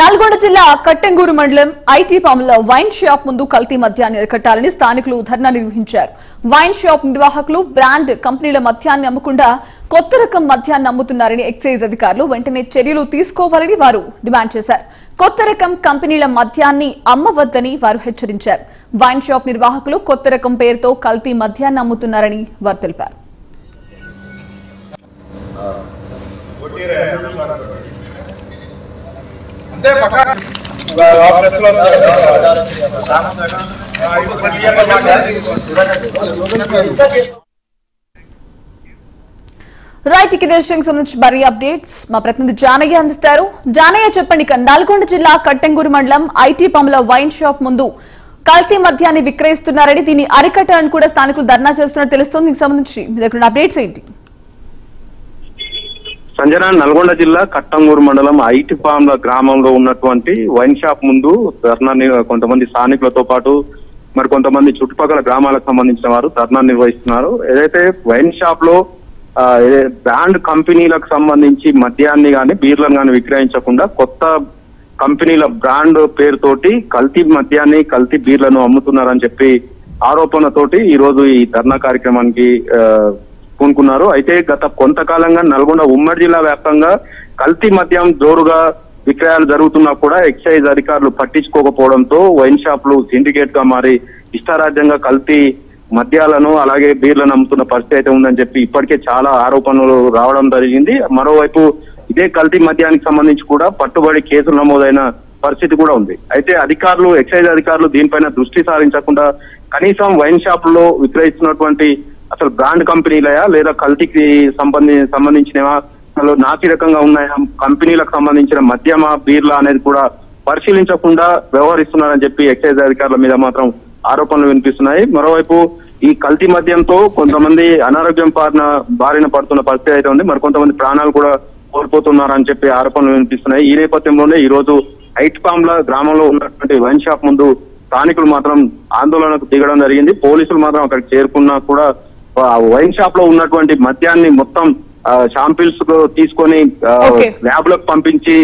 నల్గొండ జిల్లా కట్టెంగూరు మండలం IT Pamula wine shop ముందు కల్తీ మద్యాన్ని అరికట్టాలని స్థానికులు ధర్నా నిర్వహించారు. వైన్ షాప్ నిర్వాహకులు బ్రాండ్ కంపెనీల మద్యాన్ని అమ్మకుండా కొత్త రకం మద్యాన్ని అమ్ముతున్నారని ఎక్సైజ్ అధికారులు వెంటనే చర్యలు తీసుకోవాలని వారు డిమాండ్ చేశారు. కొత్త రకం కంపెనీల మద్యాన్ని అమ్మవద్దని వారు హెచ్చరించారు. వైన్ షాప్ నిర్వాహకులు కొత్త రకం పేరుతో కల్తీ మద్యాన్ని అమ్ముతున్నారని వారు తెలిపారు. రైట్, ఇదే విషయానికి సంబంధించి మరీ అప్డేట్స్ మా ప్రతినిధి జానయ్య అందిస్తారు. జానయ్య, చెప్పండి, నల్గొండ జిల్లా కట్టెంగూరు మండలం ఐటీ పాముల వైన్ షాప్ ముందు కల్తీ మద్యాన్ని విక్రయిస్తున్నారని, దీన్ని అరికట్టాలని కూడా స్థానికులు ధర్నా చేస్తున్నట్టు తెలుస్తోంది. దీనికి సంబంధించి మీ దగ్గర అప్డేట్స్ ఏంటి? సంజన, నల్గొండ జిల్లా కట్టంగూరు మండలం ఐటీ పాముల గ్రామంలో ఉన్నటువంటి వైన్ షాప్ ముందు ధర్నాన్ని కొంతమంది స్థానికులతో పాటు మరి కొంతమంది చుట్టుపక్కల గ్రామాలకు సంబంధించిన వారు ధర్నా నిర్వహిస్తున్నారు. ఏదైతే వైన్ షాప్ లో బ్రాండ్ కంపెనీలకు సంబంధించి మద్యాన్ని గాని బీర్లను గాని విక్రయించకుండా కొత్త కంపెనీల బ్రాండ్ పేరుతోటి కల్తీ మద్యాన్ని కల్తీ బీర్లను అమ్ముతున్నారని చెప్పి ఆరోపణతోటి ఈ రోజు ఈ ధర్నా కార్యక్రమానికి పూనుకున్నారు. అయితే గత కొంతకాలంగా నల్గొండ ఉమ్మడి జిల్లా వ్యాప్తంగా కల్తీ మద్యం జోరుగా విక్రయాలు జరుగుతున్నా కూడా ఎక్సైజ్ అధికారులు పట్టించుకోకపోవడంతో వైన్ షాపులు సిండికేట్ గా మారి ఇష్టారాజ్యంగా కల్తీ మద్యాలను అలాగే బీర్లను అమ్ముతున్న పరిస్థితి అయితే ఉందని చెప్పి ఇప్పటికే చాలా ఆరోపణలు రావడం జరిగింది. మరోవైపు ఇదే కల్తీ మద్యానికి సంబంధించి కూడా పట్టుబడి కేసులు నమోదైన పరిస్థితి కూడా ఉంది. అయితే అధికారులు ఎక్సైజ్ అధికారులు దీనిపైన దృష్టి సారించకుండా కనీసం వైన్ షాపుల్లో విక్రయిస్తున్నటువంటి అసలు బ్రాండ్ కంపెనీలయా లేదా కల్తీకి సంబంధించినవా, అసలు నాసి రకంగా ఉన్నాయా, కంపెనీలకు సంబంధించిన మద్యమా బీర్లా అనేది కూడా పరిశీలించకుండా వ్యవహరిస్తున్నారని చెప్పి ఎక్సైజ్ అధికారుల మీద మాత్రం ఆరోపణలు వినిపిస్తున్నాయి. మరోవైపు ఈ కల్తీ మద్యంతో కొంతమంది అనారోగ్యం బారిన పడుతున్న పరిస్థితి అయితే ఉంది. మరి కొంతమంది ప్రాణాలు కూడా కోల్పోతున్నారని చెప్పి ఆరోపణలు వినిపిస్తున్నాయి. ఈ నేపథ్యంలోనే ఈ రోజు ఐట్పాంల గ్రామంలో ఉన్నటువంటి వైన్ షాప్ ముందు స్థానికులు మాత్రం ఆందోళనకు దిగడం జరిగింది. పోలీసులు మాత్రం అక్కడికి చేరుకున్నా కూడా వైన్ షాప్ లో ఉన్నటువంటి మద్యాన్ని మొత్తం శాంపిల్స్ తీసుకొని ల్యాబ్ లకు పంపించి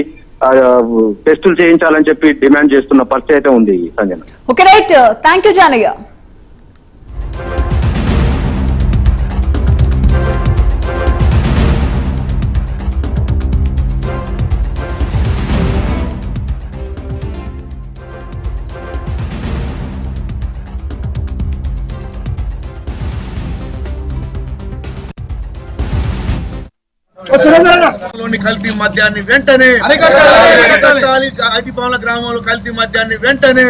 టెస్టులు చేయించాలని చెప్పి డిమాండ్ చేస్తున్న పరిస్థితి అయితే ఉంది. Sanjana, okay, right, thank you Janayya. కల్తీ మద్యాన్ని వెంటనే అరికట్టాలి. ఐటీ పాముల గ్రామంలో కల్తీ మద్యాన్ని వెంటనే